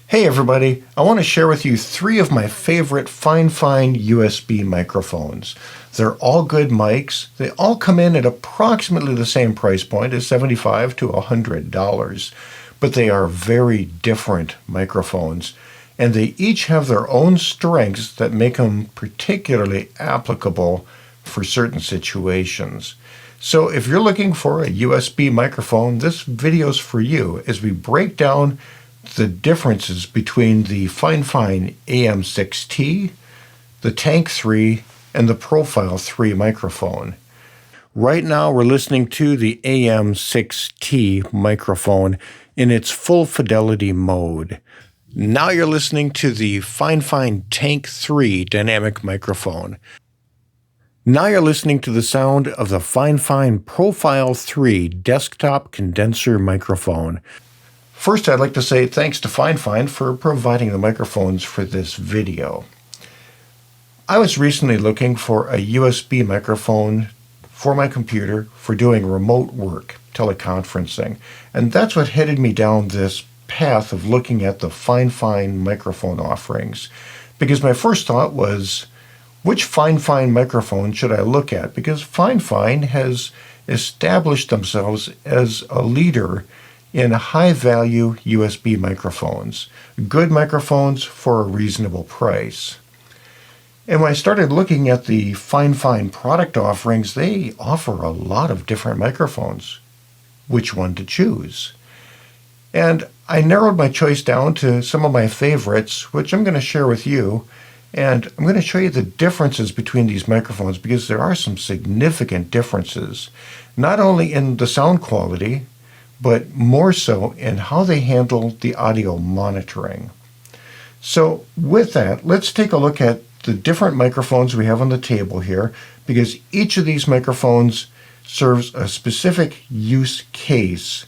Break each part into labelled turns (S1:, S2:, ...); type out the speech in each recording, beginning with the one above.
S1: Hey everybody, I want to share with you 3 of my favorite FiFine USB microphones. They're all good mics. They all come in at approximately the same price point as $75 to $100, but they are very different microphones, and they each have their own strengths that make them particularly applicable for certain situations. So if you're looking for a USB microphone, this video's for you as we break down the differences between the FiFine AM6T, the Tank3, and the Profile3 microphone. Right now we're listening to the AM6T microphone in its full fidelity mode. Now you're listening to the FiFine Tank3 dynamic microphone. Now you're listening to the sound of the FiFine Profile3 desktop condenser microphone. First, I'd like to say thanks to FiFine for providing the microphones for this video. I was recently looking for a USB microphone for my computer for doing remote work, teleconferencing, and that's what headed me down this path of looking at the FiFine microphone offerings. Because my first thought was, which FiFine microphone should I look at? Because FiFine has established themselves as a leader in high-value USB microphones, good microphones for a reasonable price. And when I started looking at the FiFine product offerings, they offer a lot of different microphones. Which one to choose? And I narrowed my choice down to some of my favorites, which I'm going to share with you. And I'm going to show you the differences between these microphones because there are some significant differences, not only in the sound quality, but more so in how they handle the audio monitoring. So with that, let's take a look at the different microphones we have on the table here, because each of these microphones serves a specific use case.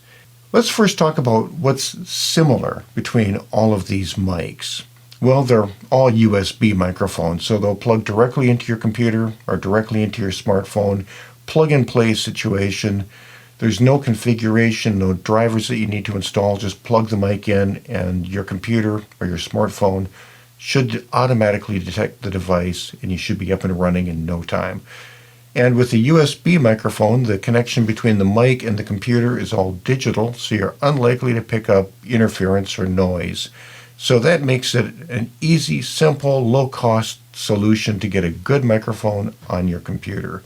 S1: Let's first talk about what's similar between all of these mics. Well, they're all USB microphones, so they'll plug directly into your computer or directly into your smartphone, plug-and-play situation. There's no configuration, no drivers that you need to install. Just plug the mic in and your computer or your smartphone should automatically detect the device and you should be up and running in no time. And with the USB microphone, the connection between the mic and the computer is all digital, so you're unlikely to pick up interference or noise. So that makes it an easy, simple, low-cost solution to get a good microphone on your computer.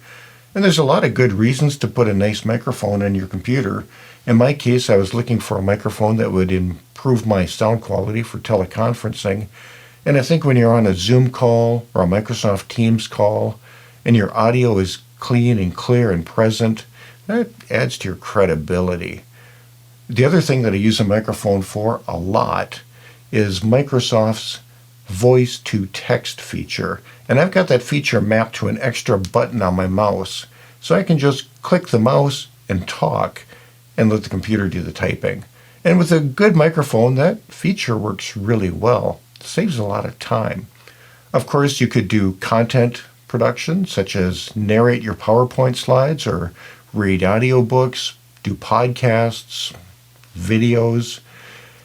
S1: And there's a lot of good reasons to put a nice microphone on your computer. In my case, I was looking for a microphone that would improve my sound quality for teleconferencing. And I think when you're on a Zoom call or a Microsoft Teams call and your audio is clean and clear and present, that adds to your credibility. The other thing that I use a microphone for a lot is Microsoft's voice-to-text feature. And I've got that feature mapped to an extra button on my mouse, so I can just click the mouse and talk and let the computer do the typing. And with a good microphone, that feature works really well. It saves a lot of time. Of course, you could do content production, such as narrate your PowerPoint slides or read audiobooks, do podcasts, videos,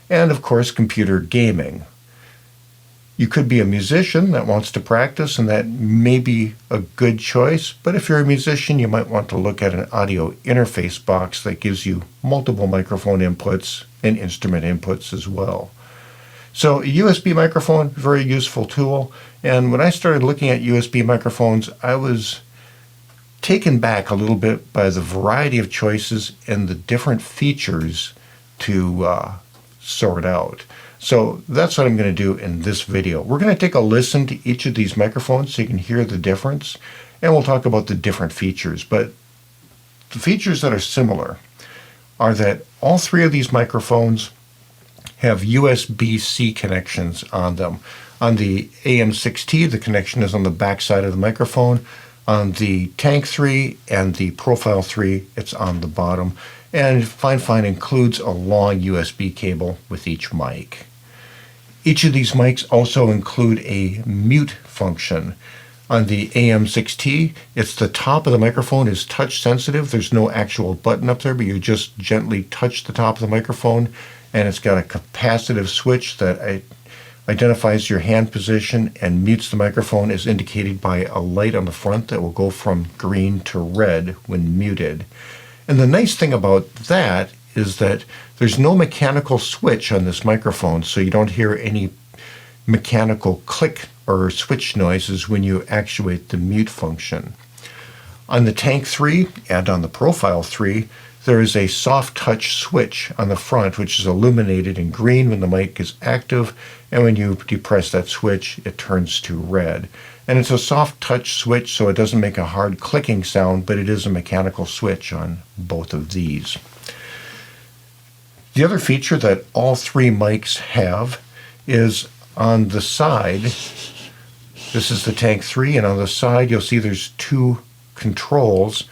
S1: and of course, computer gaming. You could be a musician that wants to practice, and that may be a good choice. But if you're a musician, you might want to look at an audio interface box that gives you multiple microphone inputs and instrument inputs as well. So a USB microphone, very useful tool. And when I started looking at USB microphones, I was taken back a little bit by the variety of choices and the different features to sort out. So that's what I'm going to do in this video. We're going to take a listen to each of these microphones so you can hear the difference, and we'll talk about the different features. But the features that are similar are that all 3 of these microphones have USB-C connections on them. On the AM6T, the connection is on the back side of the microphone. On the Tank3 and the Profile3, it's on the bottom. And FiFine includes a long USB cable with each mic. Each of these mics also include a mute function. On the AM6T, it's the top of the microphone is touch sensitive. There's no actual button up there, but you just gently touch the top of the microphone and it's got a capacitive switch that identifies your hand position and mutes the microphone as indicated by a light on the front that will go from green to red when muted. And the nice thing about that is that there's no mechanical switch on this microphone, so you don't hear any mechanical click or switch noises when you actuate the mute function. On the Tank 3 and on the Profile 3, there is a soft touch switch on the front, which is illuminated in green when the mic is active, and when you depress that switch, it turns to red. And it's a soft touch switch, so it doesn't make a hard clicking sound, but it is a mechanical switch on both of these. The other feature that all three mics have is on the side. This is the Tank 3, and on the side you'll see there's two controls.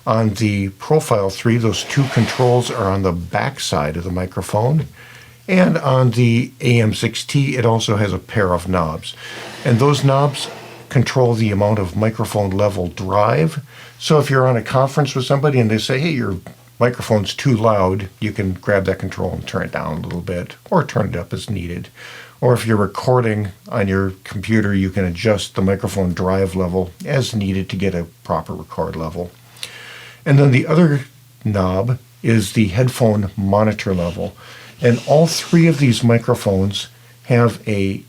S1: On the Profile 3, those two controls are on the back side of the microphone. And on the AM6T, it also has a pair of knobs. And those knobs control the amount of microphone level drive. So if you're on a conference with somebody and they say, hey, your microphone's too loud, you can grab that control and turn it down a little bit, or turn it up as needed. Or if you're recording on your computer, you can adjust the microphone drive level as needed to get a proper record level. And then the other knob is the headphone monitor level. And all three of these microphones have a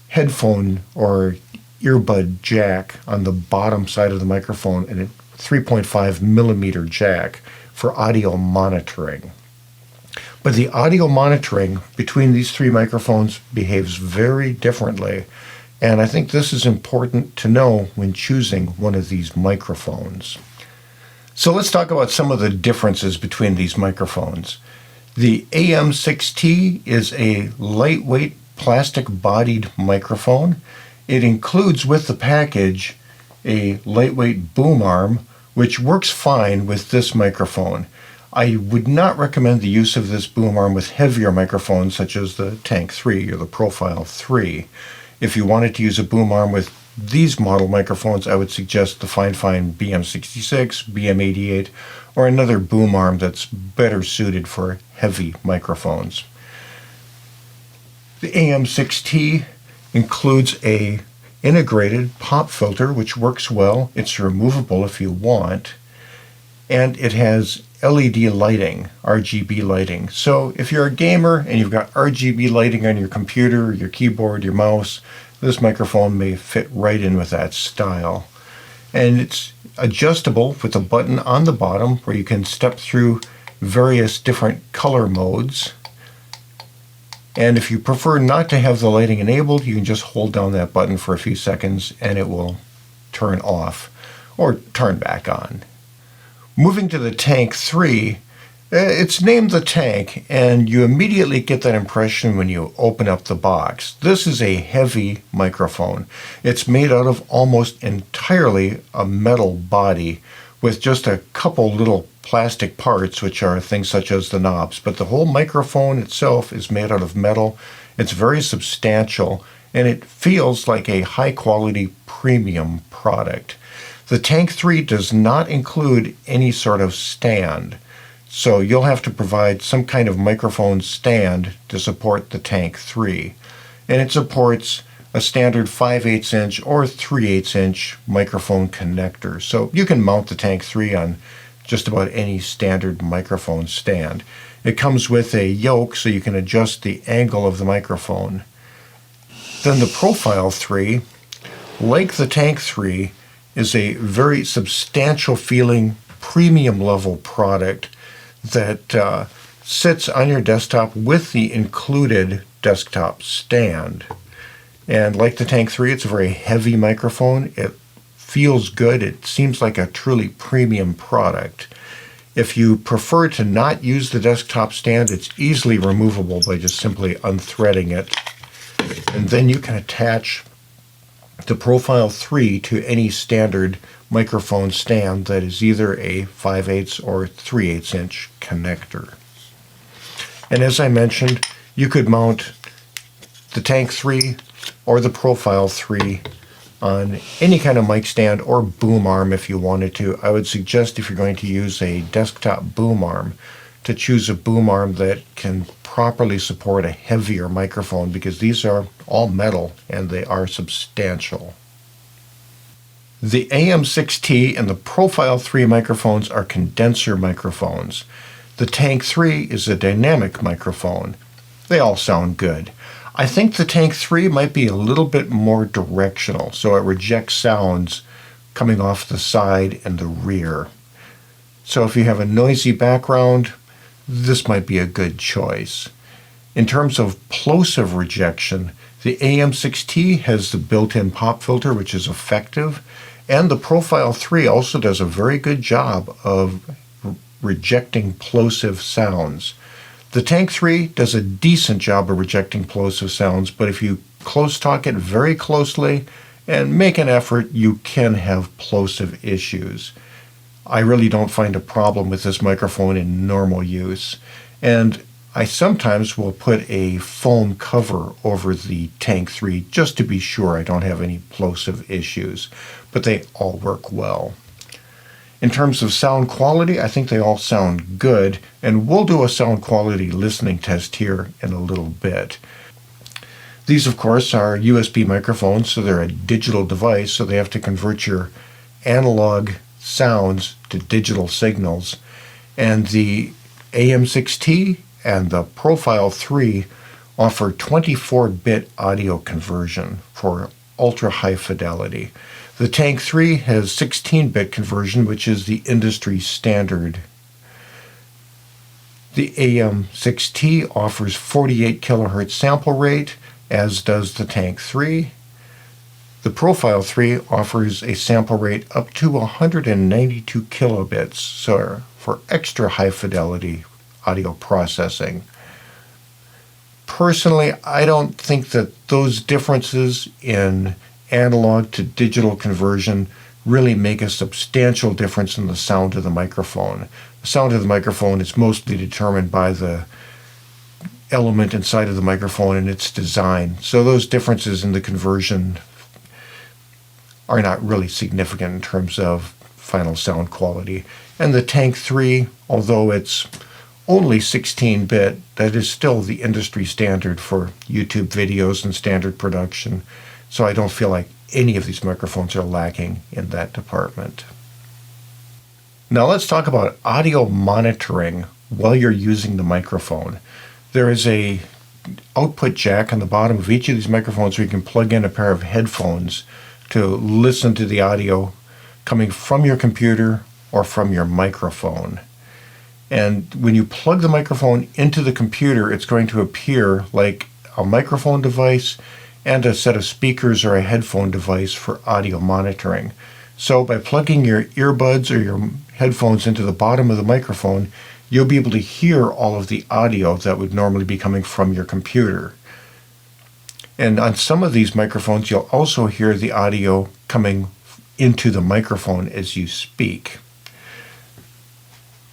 S1: headphone or earbud jack on the bottom side of the microphone and a 3.5 millimeter jack for audio monitoring. But the audio monitoring between these three microphones behaves very differently. And I think this is important to know when choosing one of these microphones. So let's talk about some of the differences between these microphones. The AM6T is a lightweight plastic-bodied microphone. It includes with the package a lightweight boom arm, which works fine with this microphone. I would not recommend the use of this boom arm with heavier microphones such as the Tank 3 or the Profile 3. If you wanted to use a boom arm with these model microphones, I would suggest the FiFine BM66, BM88, or another boom arm that's better suited for heavy microphones. The AM6T includes a integrated pop filter which works well. It's removable if you want, and it has LED lighting, RGB lighting. So if you're a gamer and you've got RGB lighting on your computer, your keyboard, your mouse, this microphone may fit right in with that style. And it's adjustable with a button on the bottom where you can step through various different color modes. And if you prefer not to have the lighting enabled, you can just hold down that button for a few seconds and it will turn off or turn back on. Moving to the Tank 3, it's named the Tank, and you immediately get that impression when you open up the box. This is a heavy microphone. It's made out of almost entirely a metal body with just a couple little plastic parts, which are things such as the knobs. But the whole microphone itself is made out of metal. It's very substantial, and it feels like a high-quality premium product. The Tank 3 does not include any sort of stand, so you'll have to provide some kind of microphone stand to support the Tank 3. And it supports a standard 5/8 inch or 3/8 inch microphone connector. So you can mount the Tank 3 on just about any standard microphone stand. It comes with a yoke so you can adjust the angle of the microphone. Then the Profile 3, like the Tank 3, is a very substantial feeling premium level product that sits on your desktop with the included desktop stand. And like the Tank 3, it's a very heavy microphone. It feels good. It seems like a truly premium product. If you prefer to not use the desktop stand, it's easily removable by just simply unthreading it. And then you can attach the Profile 3 to any standard microphone stand that is either a 5/8 or 3/8 inch connector. And as I mentioned, you could mount the Tank 3 or the Profile 3 on any kind of mic stand or boom arm if you wanted to. I would suggest if you're going to use a desktop boom arm to choose a boom arm that can properly support a heavier microphone, because these are all metal and they are substantial. The AM6T and the Profile3 microphones are condenser microphones. The Tank3 is a dynamic microphone. They all sound good. I think the Tank3 might be a little bit more directional, so it rejects sounds coming off the side and the rear. So if you have a noisy background, this might be a good choice. In terms of plosive rejection, the AM6T has the built-in pop filter, which is effective, and the Profile3 also does a very good job of rejecting plosive sounds. The Tank3 does a decent job of rejecting plosive sounds, but if you close talk it very closely and make an effort, you can have plosive issues. I really don't find a problem with this microphone in normal use, and I sometimes will put a foam cover over the Tank3 just to be sure I don't have any plosive issues, but they all work well. In terms of sound quality, I think they all sound good, and we'll do a sound quality listening test here in a little bit. These, of course, are USB microphones, so they're a digital device, so they have to convert your analog sounds to digital signals. And the AM6T and the Profile3 offer 24-bit audio conversion for ultra-high fidelity. The Tank3 has 16-bit conversion, which is the industry standard. The AM6T offers 48 kilohertz sample rate, as does the Tank3. The Profile3 offers a sample rate up to 192 kilobits, so for extra high fidelity audio processing. Personally, I don't think that those differences in analog to digital conversion really make a substantial difference in the sound of the microphone. The sound of the microphone is mostly determined by the element inside of the microphone and its design. So those differences in the conversion are not really significant in terms of final sound quality. And the Tank3, although it's only 16-bit, that is still the industry standard for YouTube videos and standard production. So I don't feel like any of these microphones are lacking in that department. Now let's talk about audio monitoring while you're using the microphone. There is a output jack on the bottom of each of these microphones where you can plug in a pair of headphones to listen to the audio coming from your computer or from your microphone. And when you plug the microphone into the computer, it's going to appear like a microphone device and a set of speakers or a headphone device for audio monitoring. So by plugging your earbuds or your headphones into the bottom of the microphone, you'll be able to hear all of the audio that would normally be coming from your computer. And on some of these microphones, you'll also hear the audio coming into the microphone as you speak.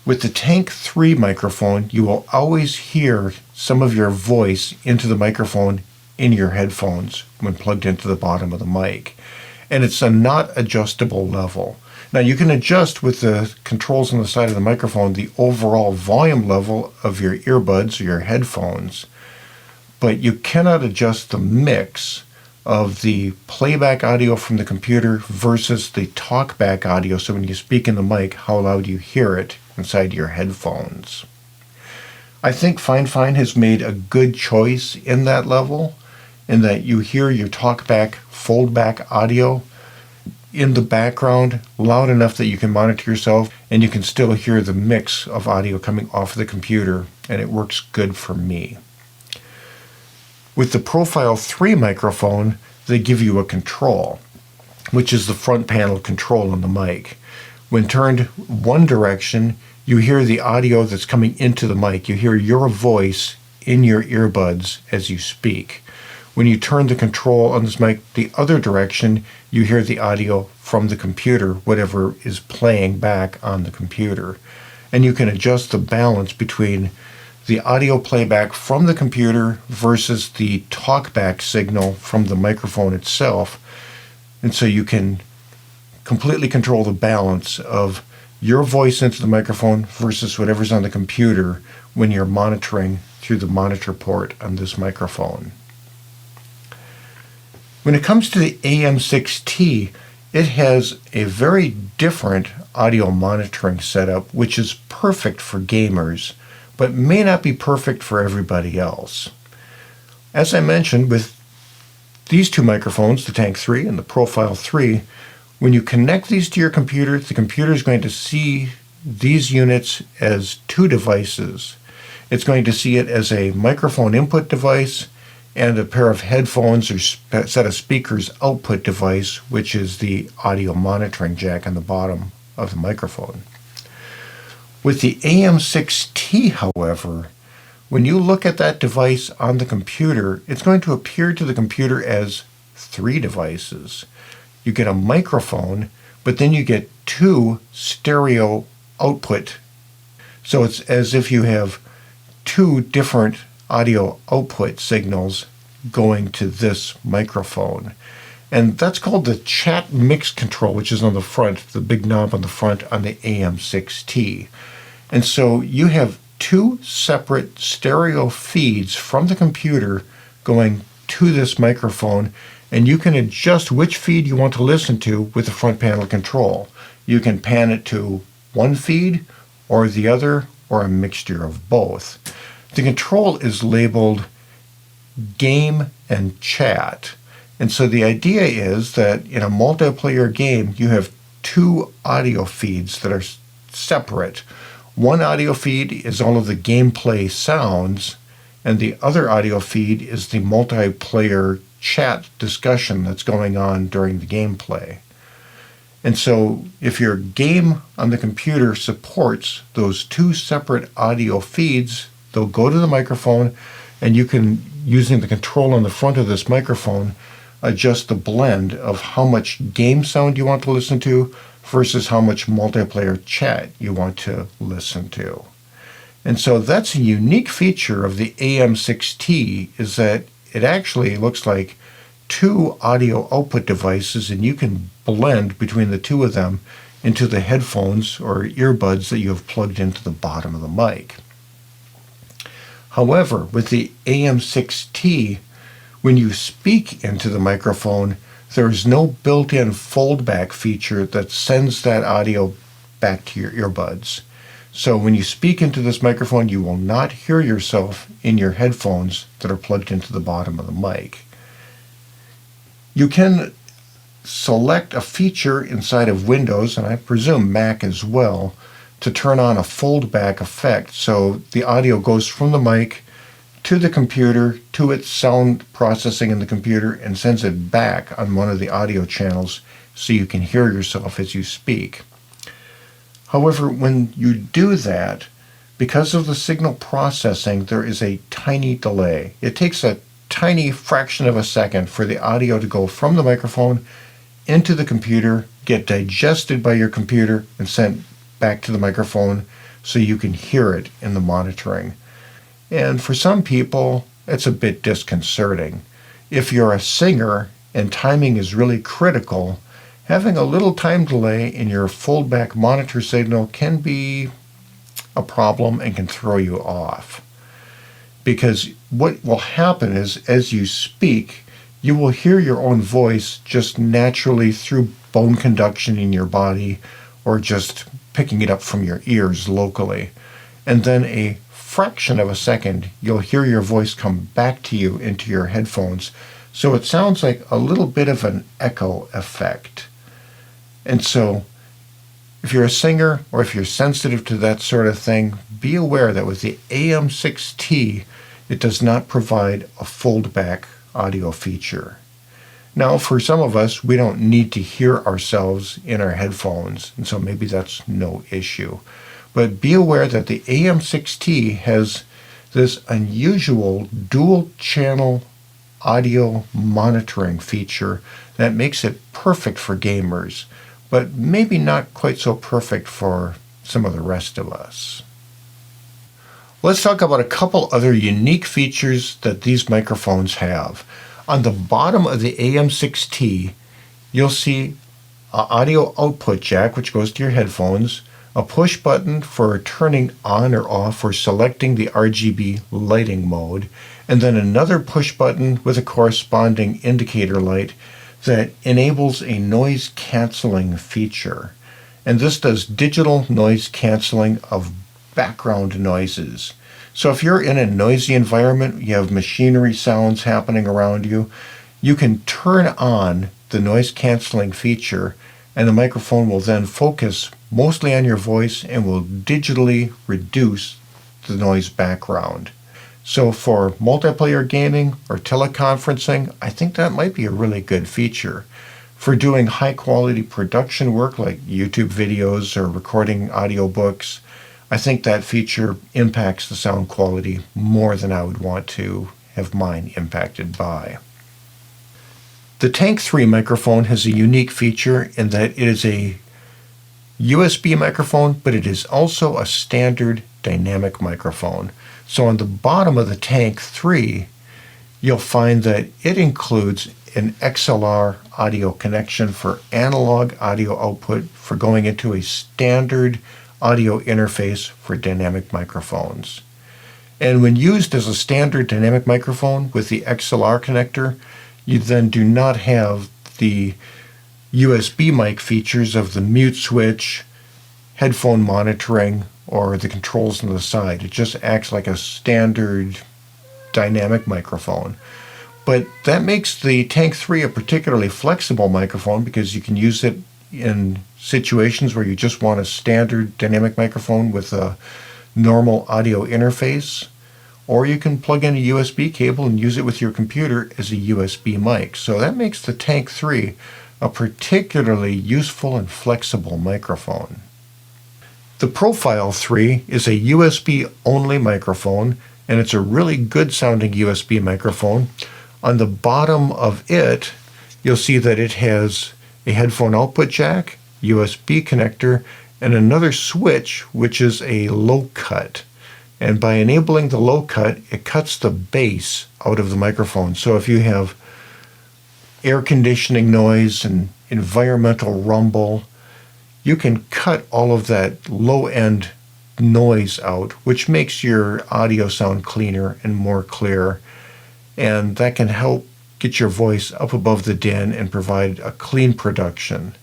S1: With the Tank3 microphone, you will always hear some of your voice into the microphone in your headphones when plugged into the bottom of the mic. And it's a not adjustable level. Now you can adjust with the controls on the side of the microphone the overall volume level of your earbuds or your headphones, but you cannot adjust the mix of the playback audio from the computer versus the talkback audio, so when you speak in the mic, how loud you hear it inside your headphones. I think FiFine has made a good choice in that level, in that you hear your talkback, foldback audio in the background loud enough that you can monitor yourself, and you can still hear the mix of audio coming off the computer, and it works good for me. With the Profile3 microphone, they give you a control, which is the front panel control on the mic. When turned one direction, you hear the audio that's coming into the mic. You hear your voice in your earbuds as you speak. When you turn the control on this mic the other direction, you hear the audio from the computer, whatever is playing back on the computer. And you can adjust the balance between the audio playback from the computer versus the talkback signal from the microphone itself. And so you can completely control the balance of your voice into the microphone versus whatever's on the computer when you're monitoring through the monitor port on this microphone. When it comes to the AM6T, it has a very different audio monitoring setup, which is perfect for gamers, but may not be perfect for everybody else. As I mentioned, with these two microphones, the Tank3 and the Profile3, when you connect these to your computer, the computer is going to see these units as two devices. It's going to see it as a microphone input device and a pair of headphones or set of speakers output device, which is the audio monitoring jack on the bottom of the microphone. With the AM6T, however, when you look at that device on the computer, it's going to appear to the computer as three devices. You get a microphone, but then you get two stereo output. So it's as if you have two different audio output signals going to this microphone. And that's called the chat mix control, which is on the front, the big knob on the front on the AM6T. And so you have two separate stereo feeds from the computer going to this microphone, and you can adjust which feed you want to listen to with the front panel control. You can pan it to one feed or the other, or a mixture of both. The control is labeled game and chat. And so the idea is that in a multiplayer game, you have two audio feeds that are separate. One audio feed is all of the gameplay sounds, and the other audio feed is the multiplayer chat discussion that's going on during the gameplay. And so if your game on the computer supports those two separate audio feeds, they'll go to the microphone, and you can, using the control on the front of this microphone, adjust the blend of how much game sound you want to listen to versus how much multiplayer chat you want to listen to. And so that's a unique feature of the AM6T, is that it actually looks like two audio output devices, and you can blend between the two of them into the headphones or earbuds that you have plugged into the bottom of the mic. However, with the AM6T, when you speak into the microphone, there is no built-in foldback feature that sends that audio back to your earbuds. So when you speak into this microphone, you will not hear yourself in your headphones that are plugged into the bottom of the mic. You can select a feature inside of Windows, and I presume Mac as well, to turn on a foldback effect. So the audio goes from the mic to the computer, to its sound processing in the computer, and sends it back on one of the audio channels so you can hear yourself as you speak. However, when you do that, because of the signal processing, there is a tiny delay. It takes a tiny fraction of a second for the audio to go from the microphone into the computer, get digested by your computer, and sent back to the microphone so you can hear it in the monitoring. And for some people, it's a bit disconcerting. If you're a singer and timing is really critical, having a little time delay in your foldback monitor signal can be a problem and can throw you off. Because what will happen is, as you speak, you will hear your own voice just naturally through bone conduction in your body, or just picking it up from your ears locally. And then a fraction of a second, you'll hear your voice come back to you into your headphones. So it sounds like a little bit of an echo effect. And so if you're a singer, or if you're sensitive to that sort of thing, be aware that with the AM6T, it does not provide a foldback audio feature. Now, for some of us, we don't need to hear ourselves in our headphones, and so maybe that's no issue. But be aware that the AM6T has this unusual dual-channel audio monitoring feature that makes it perfect for gamers, but maybe not quite so perfect for some of the rest of us. Let's talk about a couple other unique features that these microphones have. On the bottom of the AM6T, you'll see an audio output jack, which goes to your headphones, a push button for turning on or off or selecting the RGB lighting mode, and then another push button with a corresponding indicator light that enables a noise canceling feature. And this does digital noise canceling of background noises. So if you're in a noisy environment, you have machinery sounds happening around you, you can turn on the noise canceling feature, and the microphone will then focus mostly on your voice and will digitally reduce the noise background. So for multiplayer gaming or teleconferencing, I think that might be a really good feature. For doing high quality production work like YouTube videos or recording audiobooks, I think that feature impacts the sound quality more than I would want to have mine impacted by. The Tank3 microphone has a unique feature in that it is a USB microphone, but it is also a standard dynamic microphone. So on the bottom of the Tank3, you'll find that it includes an XLR audio connection for analog audio output for going into a standard audio interface for dynamic microphones. And when used as a standard dynamic microphone with the XLR connector, you then do not have the USB mic features of the mute switch, headphone monitoring, or the controls on the side. It just acts like a standard dynamic microphone. But that makes the Tank3 a particularly flexible microphone because you can use it in situations where you just want a standard dynamic microphone with a normal audio interface, or you can plug in a USB cable and use it with your computer as a USB mic. So that makes the Tank3 a particularly useful and flexible microphone. The Profile3 is a USB-only microphone, and it's a really good sounding USB microphone. On the bottom of it, you'll see that it has a headphone output jack, USB connector, and another switch, which is a low cut. And by enabling the low cut, it cuts the bass out of the microphone. So if you have air conditioning noise and environmental rumble, you can cut all of that low-end noise out, which makes your audio sound cleaner and more clear. And that can help get your voice up above the din and provide a clean production.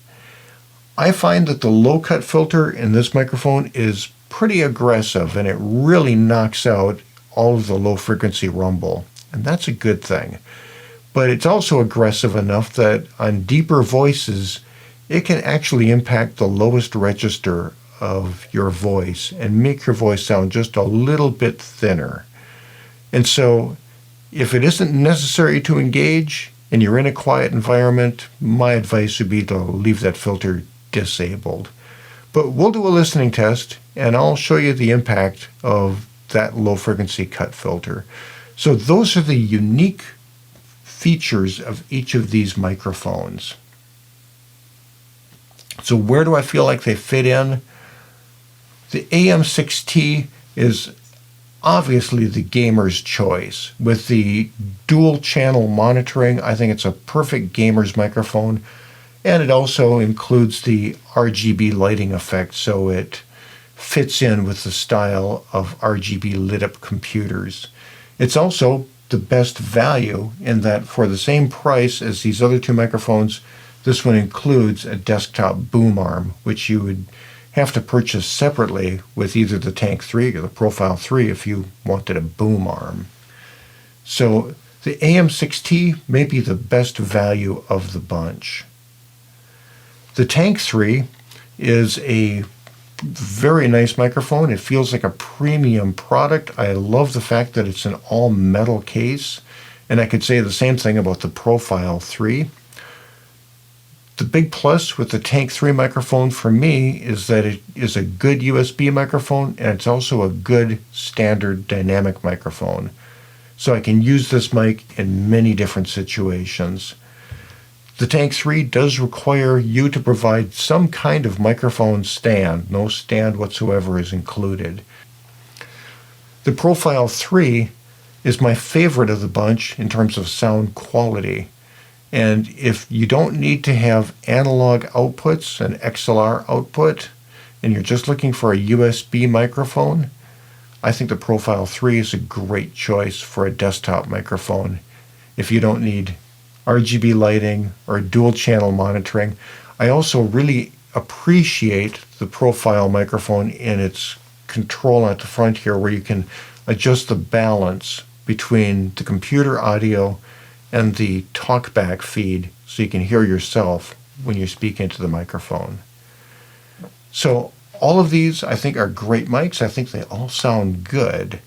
S1: I find that the low cut filter in this microphone is pretty aggressive, and it really knocks out all of the low frequency rumble, and that's a good thing. But it's also aggressive enough that on deeper voices, it can actually impact the lowest register of your voice and make your voice sound just a little bit thinner. And so if it isn't necessary to engage and you're in a quiet environment, my advice would be to leave that filter disabled. But we'll do a listening test, and I'll show you the impact of that low frequency cut filter. So those are the unique features of each of these microphones. So where do I feel like they fit in? The AM6T is obviously the gamer's choice. With the dual channel monitoring, I think it's a perfect gamer's microphone. And it also includes the RGB lighting effect, so it fits in with the style of RGB lit up computers. It's also the best value in that for the same price as these other two microphones, this one includes a desktop boom arm, which you would have to purchase separately with either the Tank3 or the Profile3 if you wanted a boom arm. So the AM6T may be the best value of the bunch. The Tank3 is a very nice microphone. It feels like a premium product. I love the fact that it's an all-metal case, and I could say the same thing about the Profile3. The big plus with the Tank3 microphone for me is that it is a good USB microphone, and it's also a good standard dynamic microphone. So I can use this mic in many different situations. The Tank3 does require you to provide some kind of microphone stand. No stand whatsoever is included. The Profile3 is my favorite of the bunch in terms of sound quality. And if you don't need to have analog outputs and XLR output, and you're just looking for a USB microphone, I think the Profile 3 is a great choice for a desktop microphone. If you don't need RGB lighting or dual channel monitoring. I also really appreciate the Profile microphone in its control at the front here, where you can adjust the balance between the computer audio and the talkback feed so you can hear yourself when you speak into the microphone. So all of these I think are great mics. I think they all sound good.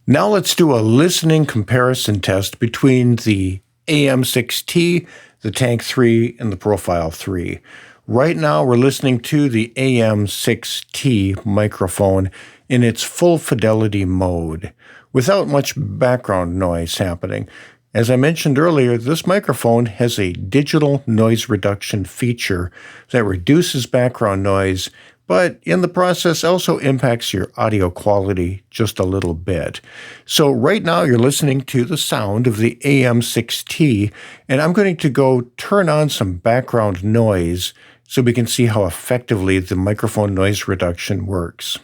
S1: Now let's do a listening comparison test between the AM6T, the Tank3, and the Profile 3. Right now we're listening to the AM6T microphone in its full fidelity mode, without much background noise happening. As I mentioned earlier, this microphone has a digital noise reduction feature that reduces background noise, but in the process also impacts your audio quality just a little bit. So right now you're listening to the sound of the AM6T, and I'm going to go turn on some background noise so we can see how effectively the microphone noise reduction works.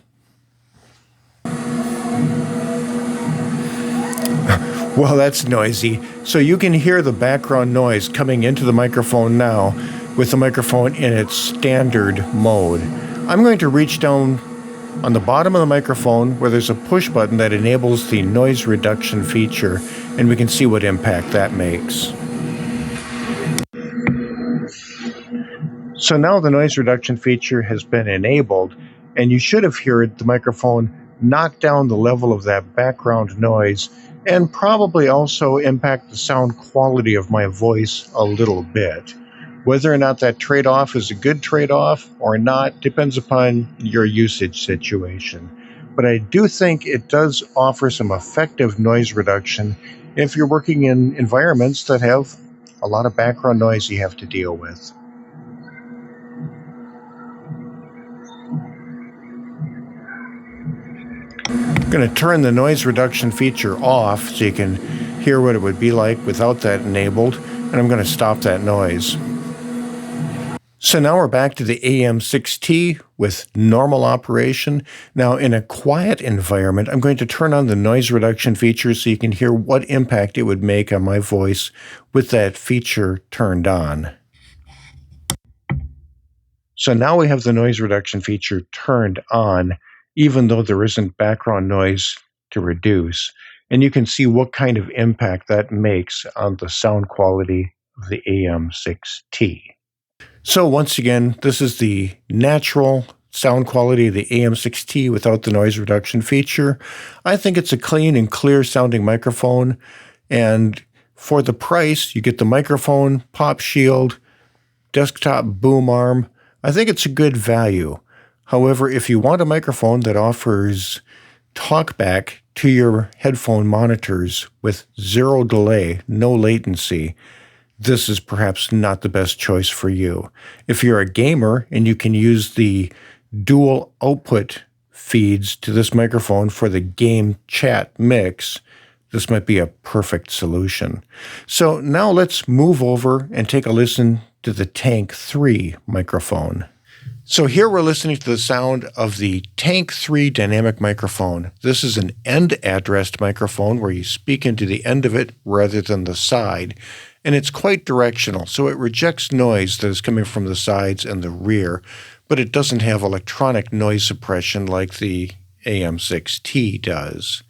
S1: Well, that's noisy. So you can hear the background noise coming into the microphone now with the microphone in its standard mode. I'm going to reach down on the bottom of the microphone where there's a push button that enables the noise reduction feature, and we can see what impact that makes. So now the noise reduction feature has been enabled, and you should have heard the microphone knock down the level of that background noise and probably also impact the sound quality of my voice a little bit. Whether or not that trade-off is a good trade-off or not depends upon your usage situation. But I do think it does offer some effective noise reduction if you're working in environments that have a lot of background noise you have to deal with. I'm going to turn the noise reduction feature off so you can hear what it would be like without that enabled, and I'm going to stop that noise. So now we're back to the AM6T with normal operation. Now in a quiet environment, I'm going to turn on the noise reduction feature so you can hear what impact it would make on my voice with that feature turned on. So now we have the noise reduction feature turned on, even though there isn't background noise to reduce. And you can see what kind of impact that makes on the sound quality of the AM6T. So once again, this is the natural sound quality of the AM6T without the noise reduction feature. I think it's a clean and clear sounding microphone. And for the price, you get the microphone, pop shield, desktop boom arm. I think it's a good value. However, if you want a microphone that offers talkback to your headphone monitors with zero delay, no latency, this is perhaps not the best choice for you. If you're a gamer and you can use the dual output feeds to this microphone for the game chat mix, this might be a perfect solution. So now let's move over and take a listen to the Tank3 microphone. So here we're listening to the sound of the Tank3 dynamic microphone. This is an end-addressed microphone where you speak into the end of it rather than the side. And it's quite directional, so it rejects noise that is coming from the sides and the rear, but it doesn't have electronic noise suppression like the AM6T does.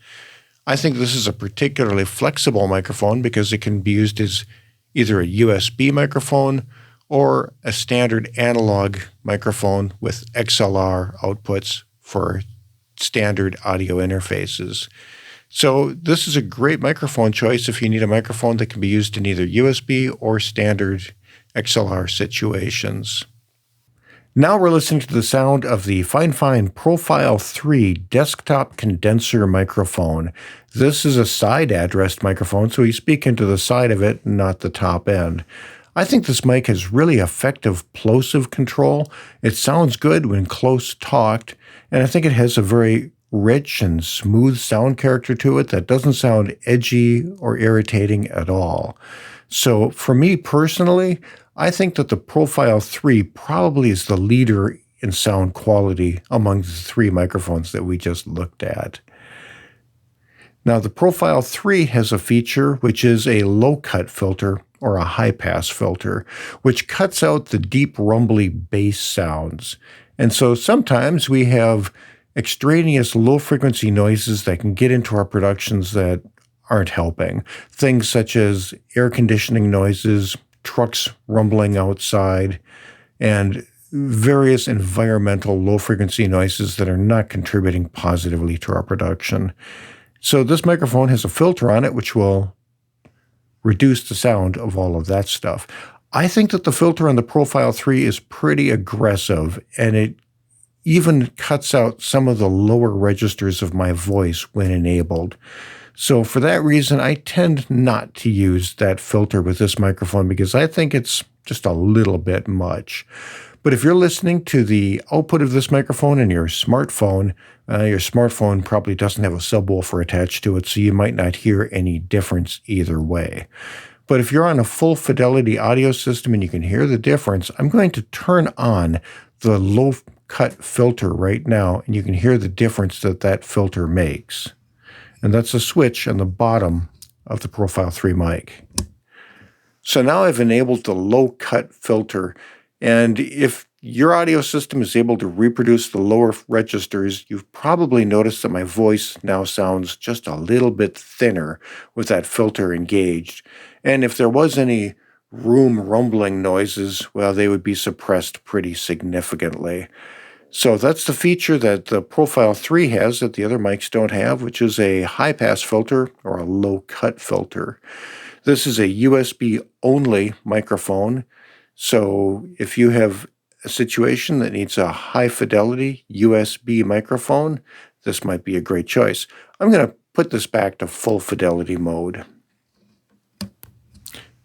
S1: I think this is a particularly flexible microphone because it can be used as either a USB microphone or a standard analog microphone with XLR outputs for standard audio interfaces. So this is a great microphone choice if you need a microphone that can be used in either USB or standard XLR situations. Now we're listening to the sound of the FiFine Profile 3 desktop condenser microphone. This is a side-addressed microphone, so you speak into the side of it, not the top end. I think this mic has really effective plosive control. It sounds good when close talked, and I think it has a very rich and smooth sound character to it that doesn't sound edgy or irritating at all. So for me personally, I think that the Profile 3 probably is the leader in sound quality among the three microphones that we just looked at. Now, the Profile 3 has a feature which is a low-cut filter or a high-pass filter, which cuts out the deep, rumbly bass sounds. And so sometimes we have extraneous low-frequency noises that can get into our productions that aren't helping. Things such as air conditioning noises, trucks rumbling outside, and various environmental low-frequency noises that are not contributing positively to our production. So this microphone has a filter on it which will reduce the sound of all of that stuff. I think that the filter on the Profile 3 is pretty aggressive, and it even cuts out some of the lower registers of my voice when enabled. So for that reason, I tend not to use that filter with this microphone because I think it's just a little bit much. But if you're listening to the output of this microphone in your smartphone probably doesn't have a subwoofer attached to it, so you might not hear any difference either way. But if you're on a full fidelity audio system and you can hear the difference, I'm going to turn on the low-cut filter right now, and you can hear the difference that that filter makes. And that's a switch on the bottom of the Profile 3 mic. So now I've enabled the low-cut filter, and if your audio system is able to reproduce the lower registers, you've probably noticed that my voice now sounds just a little bit thinner with that filter engaged. And if there was any room rumbling noises, well, they would be suppressed pretty significantly. So that's the feature that the Profile 3 has that the other mics don't have, which is a high-pass filter or a low-cut filter. This is a USB-only microphone, so if you have a situation that needs a high-fidelity USB microphone, this might be a great choice. I'm going to put this back to full fidelity mode.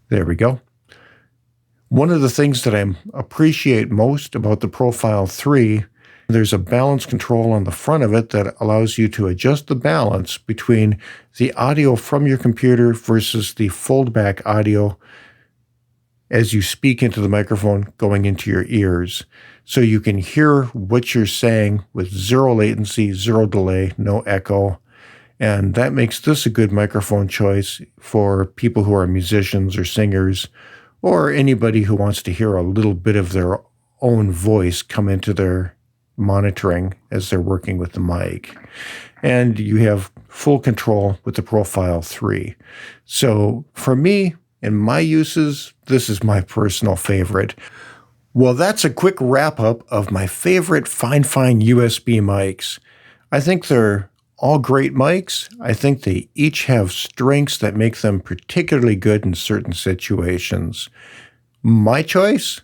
S1: There we go. One of the things that I appreciate most about the Profile 3, there's a balance control on the front of it that allows you to adjust the balance between the audio from your computer versus the fold-back audio as you speak into the microphone going into your ears. So you can hear what you're saying with zero latency, zero delay, no echo. And that makes this a good microphone choice for people who are musicians or singers, or anybody who wants to hear a little bit of their own voice come into their monitoring as they're working with the mic. And you have full control with the Profile 3. So for me, in my uses, this is my personal favorite. Well, that's a quick wrap-up of my favorite FiFine USB mics. I think they're all great mics. I think they each have strengths that make them particularly good in certain situations. My choice?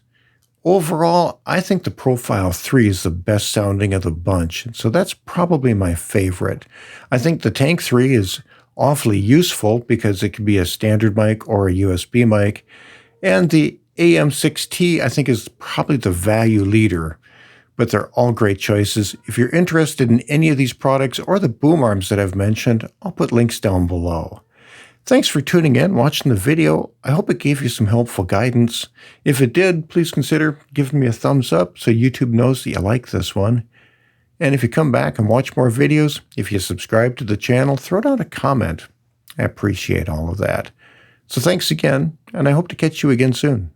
S1: Overall, I think the Profile 3 is the best sounding of the bunch, so that's probably my favorite. I think the Tank 3 is awfully useful because it can be a standard mic or a USB mic, and the AM6T I think is probably the value leader. But they're all great choices. If you're interested in any of these products or the boom arms that I've mentioned, I'll put links down below. Thanks for tuning in, watching the video. I hope it gave you some helpful guidance. If it did, please consider giving me a thumbs up so YouTube knows that you like this one. And if you come back and watch more videos, if you subscribe to the channel, throw down a comment. I appreciate all of that. So thanks again, and I hope to catch you again soon.